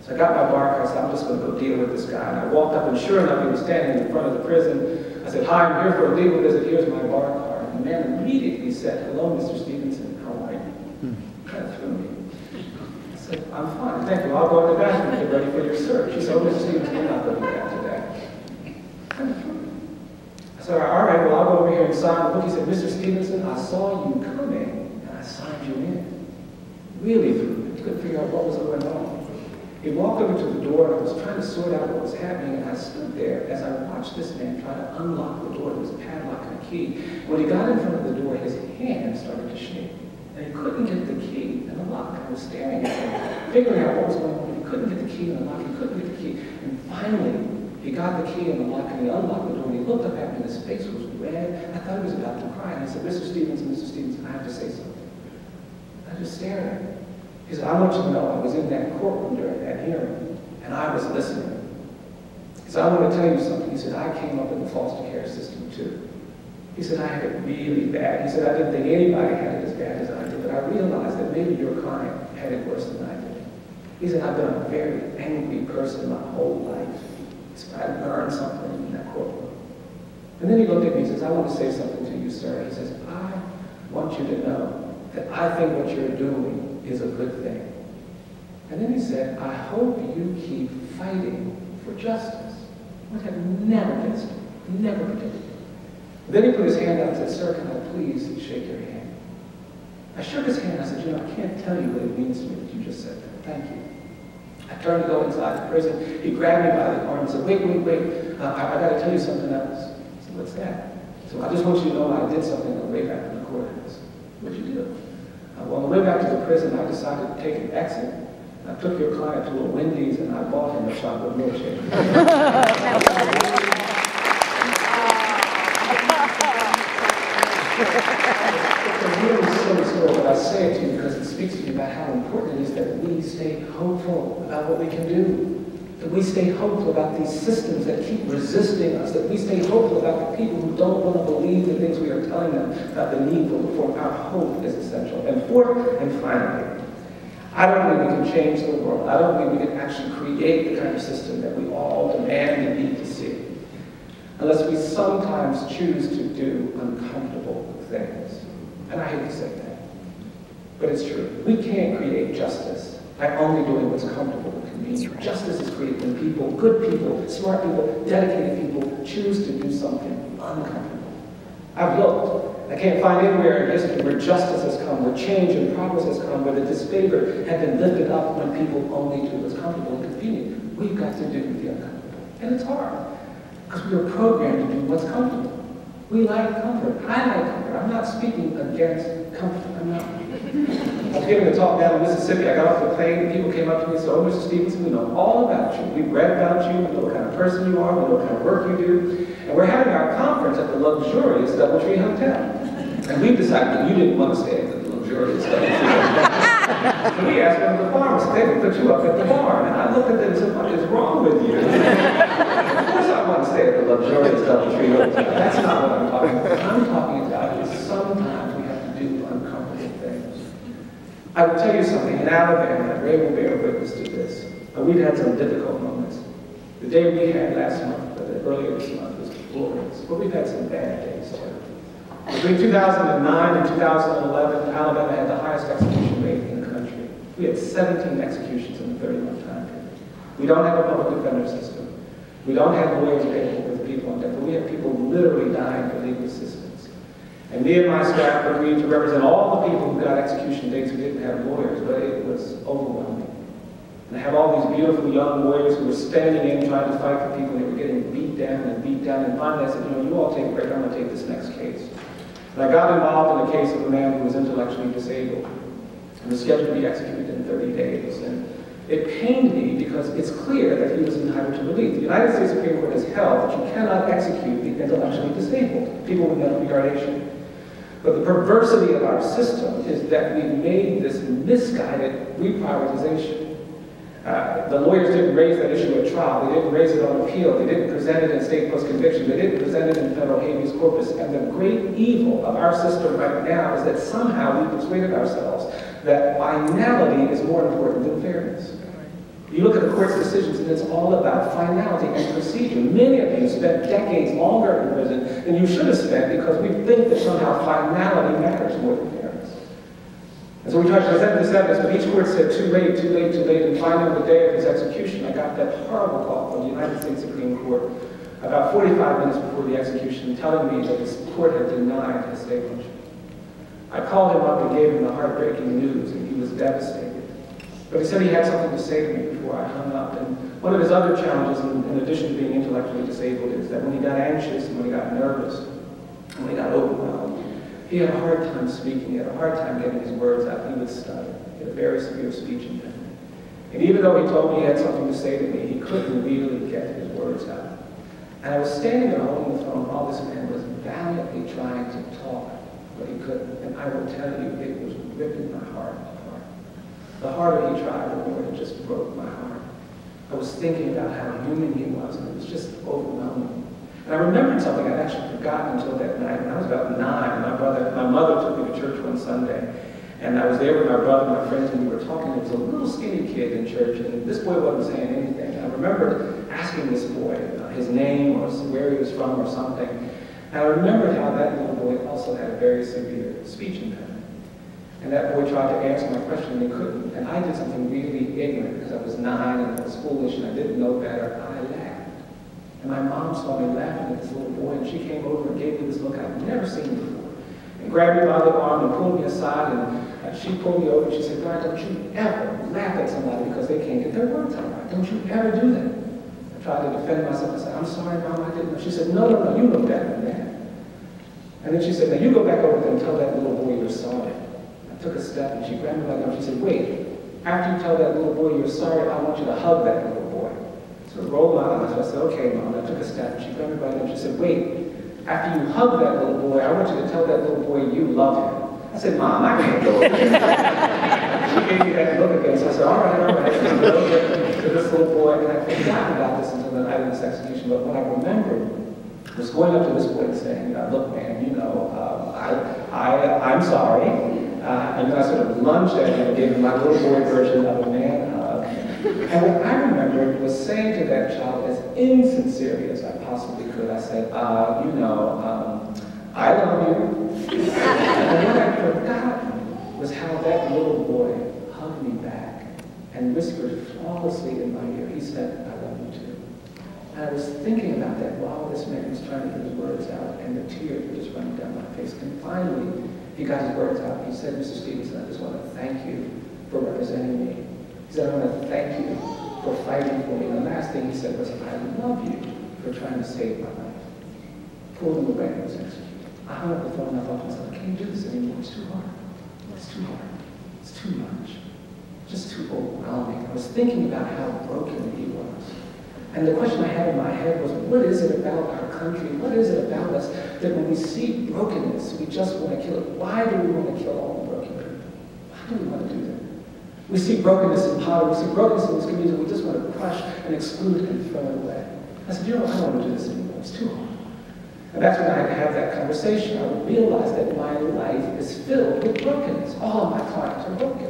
Speaker 3: So I got my bar car, I said, I'm just going to go deal with this guy. And I walked up, and sure enough, he was standing in front of the prison. I said, hi, I'm here for a legal visit. Here's my bar card. And the man immediately said, hello, Mr. Stevenson. How are you? Kind of threw me. I said, I'm fine, thank you. I'll go to the bathroom and get ready for your search. He said, oh, Mr. Stevenson, we're not going to do that today. Kind of threw me. I said, all right, well, I'll go over here and sign the book. He said, Mr. Stevenson, I saw you coming, and I signed you in. Really threw me. Couldn't figure out what was going on. He walked over to the door, and I was trying to sort out what was happening, and I stood there as I watched this man try to unlock the door. There was a padlock and a key. When he got in front of the door, his hand started to shake, and he couldn't get the key and the lock. I was staring at him, figuring out what was going on. He couldn't get the key and the lock. He couldn't get the key. And finally, he got the key and the lock, and he unlocked the door, and he looked up at me, and his face was red. I thought he was about to cry, and I said, Mr. Stevenson, I have to say something. I just stared at him. He said, I want you to know I was in that courtroom during that hearing, and I was listening. He said, I want to tell you something. He said, I came up in the foster care system too. He said, I had it really bad. He said, I didn't think anybody had it as bad as I did, but I realized that maybe your client had it worse than I did. He said, I've been a very angry person my whole life. He said, I learned something in that courtroom. And then he looked at me and says, I want to say something to you, sir. He says, I want you to know that I think what you're doing is a good thing. And then he said, I hope you keep fighting for justice. I had never guessed it, never predicted it. Then he put his hand out and said, sir, can I please shake your hand? I shook his hand and I said, you know, I can't tell you what it means to me that you just said that. Thank you. I turned to go inside the prison. He grabbed me by the arm and said, wait, I got to tell you something else. I said, what's that? So I just want you to know I did something on the way back to the courthouse. What'd you do? Well, on the way back to the prison, I decided to take an exit. I took your client to a Wendy's and I bought him a chocolate milkshake. It's a really silly story, but I say it to you because it speaks to you about how important it is that we stay hopeful about what we can do. That we stay hopeful about these systems that keep resisting us. That we stay hopeful about the people who don't want to believe the things we are telling them about the need for reform. Our hope is essential. And fourth and finally, I don't believe we can change the world. I don't believe we can actually create the kind of system that we all demand and need to see, unless we sometimes choose to do uncomfortable things. And I hate to say that, but it's true. We can't create justice by only doing what's comfortable and convenient. Right. Justice is created when people, good people, smart people, dedicated people, choose to do something uncomfortable. I've looked. I can't find anywhere in history where justice has come, where change and progress has come, where the disfavor had been lifted up when people only do what's comfortable and convenient. We've got to do the uncomfortable. And it's hard, because we are programmed to do what's comfortable. We like comfort. I like comfort. I'm not speaking against comfort. I'm not. I was giving a talk down in Mississippi. I got off the plane, and people came up to me and said, oh, Mr. Stevenson, we know all about you. We've read about you. We know what kind of person you are. We know what kind of work you do. And we're having our conference at the luxurious DoubleTree Hotel. And we decided that you didn't want to stay at the luxurious DoubleTree Hotel. So we asked one of the pharmacists, they would put you up at the bar. And I looked at them and said, what is wrong with you? Of course I want to stay at the luxurious DoubleTree Hotel. That's not what I'm talking about. What I'm talking about is sometimes we have to do uncomfortable things. I will tell you something, in Alabama, Ray will bear witness to this, but we've had some difficult moments. The day we had last month, earlier this month, was glorious, but we've had some bad days too. Between 2009 and 2011, Alabama had the highest execution rate in the country. We had 17 executions in a 30-month time period. We don't have a public defender system. We don't have lawyers available with people on death, but we have people literally dying for legal assistance. And me and my staff agreed to represent all the people who got execution dates who didn't have lawyers, but it was overwhelming. And I have all these beautiful young lawyers who were standing in trying to fight for people, and they were getting beat down, and finally I said, you know, you all take a break, I'm going to take this next case. And I got involved in a case of a man who was intellectually disabled and was scheduled to be executed in 30 days. And It pained me because it's clear that he was entitled to relief. The United States Supreme Court has held that you cannot execute the intellectually disabled, people with mental retardation. But the perversity of our system is that we made this misguided reprioritization. The lawyers didn't raise that issue at trial. They didn't raise it on appeal. They didn't present it in state post-conviction. They didn't present it in federal habeas corpus. And the great evil of our system right now is that somehow we persuaded ourselves that finality is more important than fairness. You look at the court's decisions, and it's all about finality and procedure. Many of you spent decades longer in prison than you should have spent because we think that somehow finality matters more than fairness. And so we tried to present this evidence, but each court said, too late, too late, too late. And finally, on the day of his execution, I got that horrible call from the United States Supreme Court about 45 minutes before the execution, telling me that the court had denied his state motion. I called him up and gave him the heartbreaking news, and he was devastated. But he said he had something to say to me before I hung up. And one of his other challenges, in addition to being intellectually disabled, is that when he got anxious and when he got nervous, and when he got overwhelmed, he had a hard time speaking. He had a hard time getting his words out. He would stutter. He had a very severe speech impediment. And even though he told me he had something to say to me, he couldn't really get his words out. And I was standing there holding the phone while this man was valiantly trying to talk, but he couldn't. And I will tell you, it was ripping my heart apart. The harder he tried, the more it just broke my heart. I was thinking about how human he was, and it was just overwhelming. And I remembered something I'd actually forgotten until that night. When I was about 9, my mother took me to church one Sunday, and I was there with my brother and my friends, and we were talking. There was a little skinny kid in church, and this boy wasn't saying anything. And I remembered asking this boy his name or where he was from or something. And I remembered how that little boy also had a very severe speech impediment. And that boy tried to answer my question and he couldn't. And I did something really ignorant because I was 9 and I was foolish and I didn't know better. I laughed. And my mom saw me laughing at this little boy and she came over and gave me this look I'd never seen before. And grabbed me by the arm and pulled me aside and she pulled me over and she said, "Bryan, don't you ever laugh at somebody because they can't get their words out right. Don't you ever do that." I tried to defend myself and said, "I'm sorry, Mom, I didn't know." She said, no, you know better than that." And then she said, "Now you go back over there and tell that little boy you're sorry." I took a step and she grabbed me by the arm. She said, "Wait, after you tell that little boy you're sorry, I want you to hug that little boy." So I rolled my eyes. I said, "Okay, Mom." I took a step and she grabbed me by the arm. She said, "Wait, after you hug that little boy, I want you to tell that little boy you love him." I said, "Mom, I can't go over there." She gave me that look again. So I said, all right. And I went over to this little boy, and I'd forgotten about this until the night of this execution. But what I remembered was going up to this boy and saying, "Look, man, you know, I'm sorry." And then I sort of lunged at him and gave him my little boy version of a man hug. And what I remembered was saying to that child, as insincerely as I possibly could, I said, "You know, I love you." And what I'd forgotten was how that little boy hugged me back and whispered flawlessly in my ear, he said, "I love you too." And I was thinking about that while this man was trying to get his words out, and the tears were just running down my face. And finally, he got his words out. He said, "Mr. Stevenson, I just want to thank you for representing me." He said, "I want to thank you for fighting for me." And the last thing he said was, "I love you for trying to save my life." Pulled him away and was executed. I hung up the phone and I thought to myself, I can't do this anymore. It's too hard. It's too hard. It's too much. Just too overwhelming. I was thinking about how broken he was. And the question I had in my head was, what is it about our country? What is it about us that when we see brokenness, we just want to kill it? Why do we want to kill all the broken people? Why do we want to do that? We see brokenness in poverty. We see brokenness in this community. We just want to crush and exclude and throw it away. I said, you know what? I don't want to do this anymore. It's too hard. And that's when I had to have that conversation. I would realize that my life is filled with brokenness. All of my clients are broken.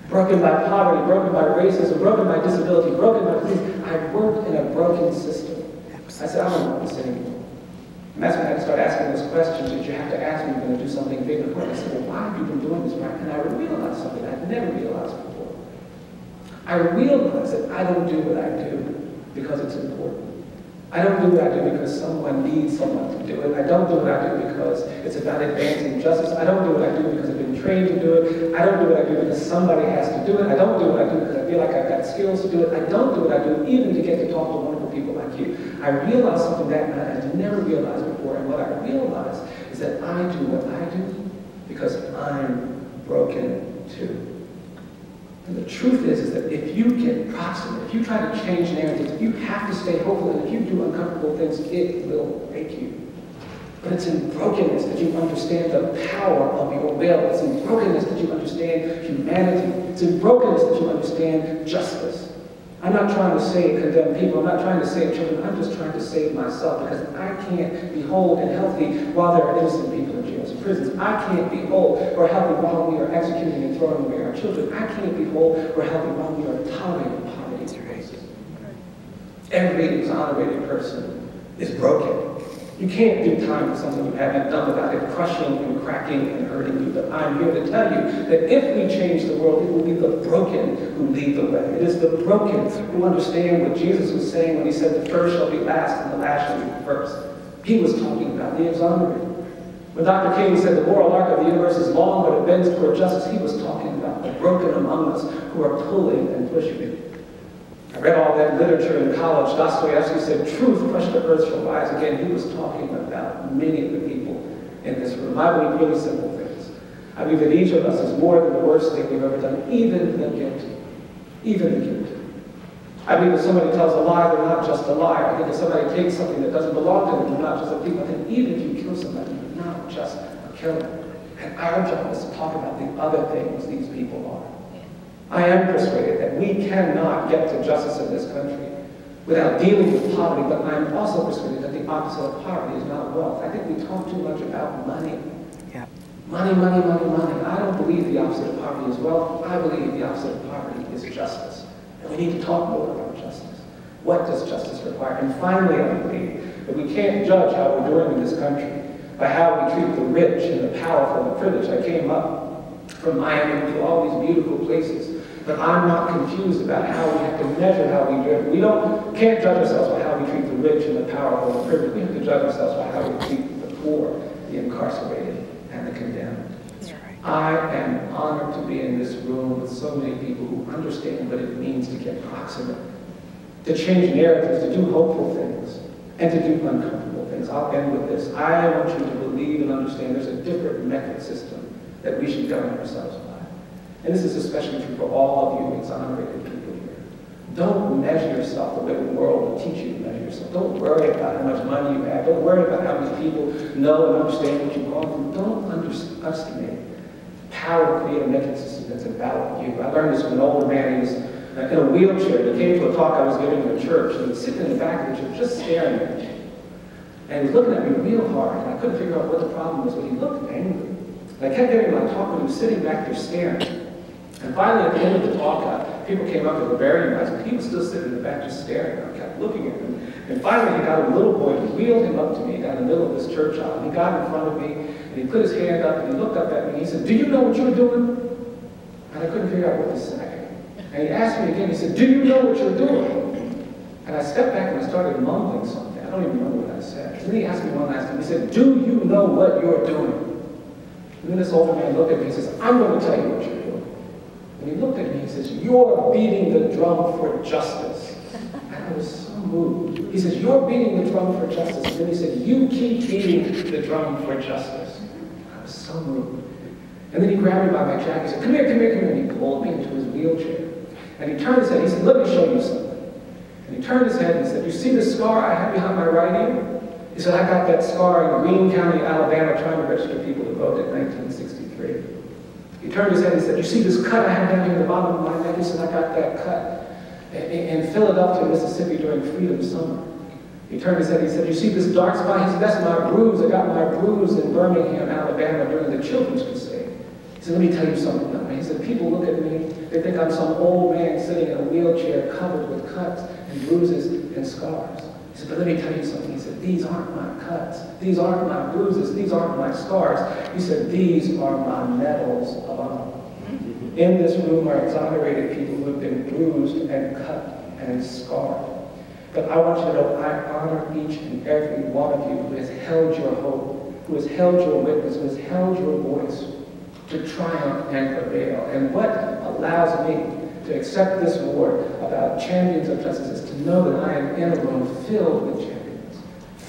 Speaker 3: Broken by poverty, broken by racism, broken by disability, broken by disease. I worked in a broken system. I said, I don't want this anymore. And that's when I had to start asking those questions that you have to ask when you're going to do something big and important. I said, well, why have you been doing this? And I realized something I'd never realized before. I realized that I don't do what I do because it's important. I don't do what I do because someone needs someone to do it. I don't do what I do because it's about advancing justice. I don't do what I do because I've been trained to do it. I don't do what I do because somebody has to do it. I don't do what I do because I feel like I've got skills to do it. I don't do what I do even to get to talk to wonderful people like you. I realized something that night I'd never realized before, and what I realized is that I do what I do because I'm broken too.
Speaker 4: And the truth is that if you get proximate, if you try to change narratives, you have to stay hopeful, and if you do uncomfortable things, it will break you. But it's in brokenness that you understand the power of your will. It's in brokenness that you understand humanity. It's in brokenness that you understand justice. I'm not trying to save condemned people. I'm not trying to save children. I'm just trying to save myself, because I can't be whole and healthy while there are innocent people in jails and prisons. I can't be whole or healthy while we are executing and throwing away our children. I can't be whole or healthy while we are tolerating poverty and racism. Every exonerated person is broken. You can't do time for something you haven't done without it crushing and cracking and hurting you. But I'm here to tell you that if we change the world, it will be the broken who lead the way. It is the broken who understand what Jesus was saying when he said the first shall be last and the last shall be first. He was talking about the exonerated. When Dr. King said the moral arc of the universe is long but it bends toward justice, he was talking about the broken among us who are pulling and pushing it. I read all that literature in college. Dostoevsky said, truth crushed to earth shall rise again. He was talking about many of the people in this room. I believe really simple things. I believe that each of us is more than the worst thing we've ever done, even the guilty. Even the guilty. I believe if somebody tells a lie, they're not just a liar. I think if somebody takes something that doesn't belong to them, they're not just a thief. I think even if you kill somebody, you're not just a killer. And our job is to talk about the other things these people are. I am persuaded that we cannot get to justice in this country without dealing with poverty, but I'm also persuaded that the opposite of poverty is not wealth. I think we talk too much about money. Yeah. Money, money, money, money. I don't believe the opposite of poverty is wealth. I believe the opposite of poverty is justice. And we need to talk more about justice. What does justice require? And finally, I believe that we can't judge how we're doing in this country by how we treat the rich and the powerful and the privileged. I came up from Miami to all these beautiful places. But I'm not confused about how we have to measure how we do. We can't judge ourselves by how we treat the rich and the powerful and the privileged. We have to judge ourselves by how we treat the poor, the incarcerated, and the condemned. I am honored to be in this room with so many people who understand what it means to get proximate, to change narratives, to do hopeful things, and to do uncomfortable things. I'll end with this. I want you to believe and understand there's a different method system that we should govern ourselves by. And this is especially true for all of you exonerated people here. Don't measure yourself the way the world will teach you to measure yourself. Don't worry about how much money you have. Don't worry about how many people know and understand what you've gone through. Don't underestimate the power to create a metric system that's about you. I learned this from an older man. He was in a wheelchair. He came to a talk I was giving in a church, and he was sitting in the back of the church just staring at me. And he was looking at me real hard, and I couldn't figure out what the problem was, but he looked angry. And I kept getting my talk when he was sitting back there staring. And finally, at the end of the talk, people came up and were very nice, but he was still sitting in the back just staring. I kept looking at him. And finally, he got a little boy and wheeled him up to me down the middle of this church aisle. He got in front of me, and he put his hand up, and he looked up at me, and he said, "Do you know what you're doing?" And I couldn't figure out what to say. And he asked me again, he said, "Do you know what you're doing?" And I stepped back and I started mumbling something. I don't even remember what I said. And then he asked me one last time, he said, "Do you know what you're doing?" And then this older man looked at me and says, "I'm going to tell you what you're doing." And he looked at me, he says, "You're beating the drum for justice." And I was so moved. He says, "You're beating the drum for justice." And then he said, "You keep beating the drum for justice." I was so moved. And then he grabbed me by my jacket, he said, "Come here, come here, come here." And he pulled me into his wheelchair. And he turned his head, he said, "Let me show you something." And he turned his head and he said, "You see the scar I have behind my right ear?" He said, "I got that scar in Greene County, Alabama, trying to register people to vote in 1963. He turned his head and he said, "You see this cut I have down here at the bottom of my neck?" He said, "I got that cut in Philadelphia, Mississippi during Freedom Summer." He turned his head and he said, "You see this dark spot?" He said, "That's my bruise. I got my bruise in Birmingham, Alabama during the Children's Crusade." He said, "Let me tell you something." He said, "People look at me, they think I'm some old man sitting in a wheelchair covered with cuts and bruises and scars." He said, "But let me tell you something." He said, "These aren't my cuts. These aren't my bruises. These aren't my scars." He said, "These are my medals of honor." In this room are exonerated people who have been bruised and cut and scarred. But I want you to know I honor each and every one of you who has held your hope, who has held your witness, who has held your voice to triumph and prevail. And what allows me to accept this award about champions of justice is to know that I am in a room filled with champions,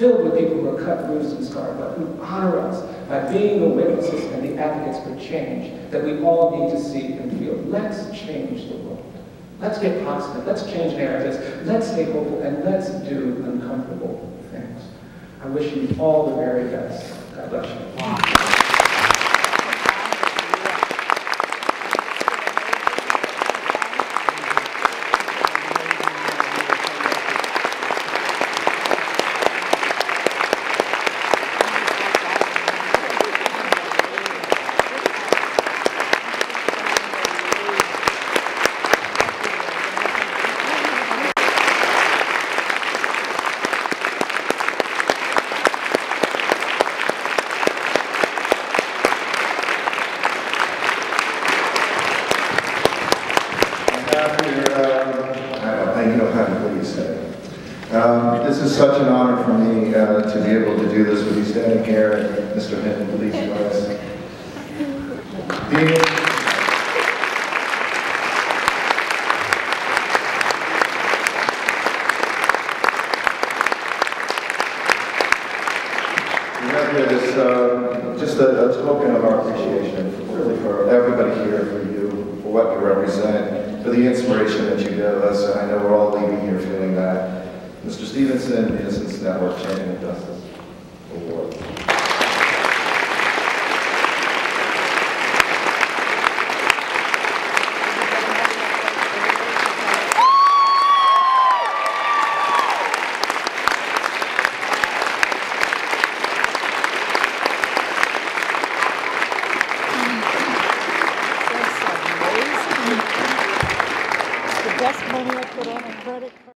Speaker 4: filled with people who are cut, bruised, and scarred, but who honor us by being the witnesses and the advocates for change that we all need to see and feel. Let's change the world. Let's get proximate. Let's change narratives. Let's stay hopeful, and let's do uncomfortable things. I wish you all the very best. God bless you.
Speaker 1: This is such an honor for me to be able to do this with you standing here, and Mr. Hinton, please join us. We have here this, just a token of our appreciation, really for everybody here, for you, for what you represent, for the inspiration that you give us, and I know we're all leaving here feeling that. Mr. Stevenson, Innocence Network Champion of Justice Award.
Speaker 5: That's amazing. It's the best money I put on a credit card.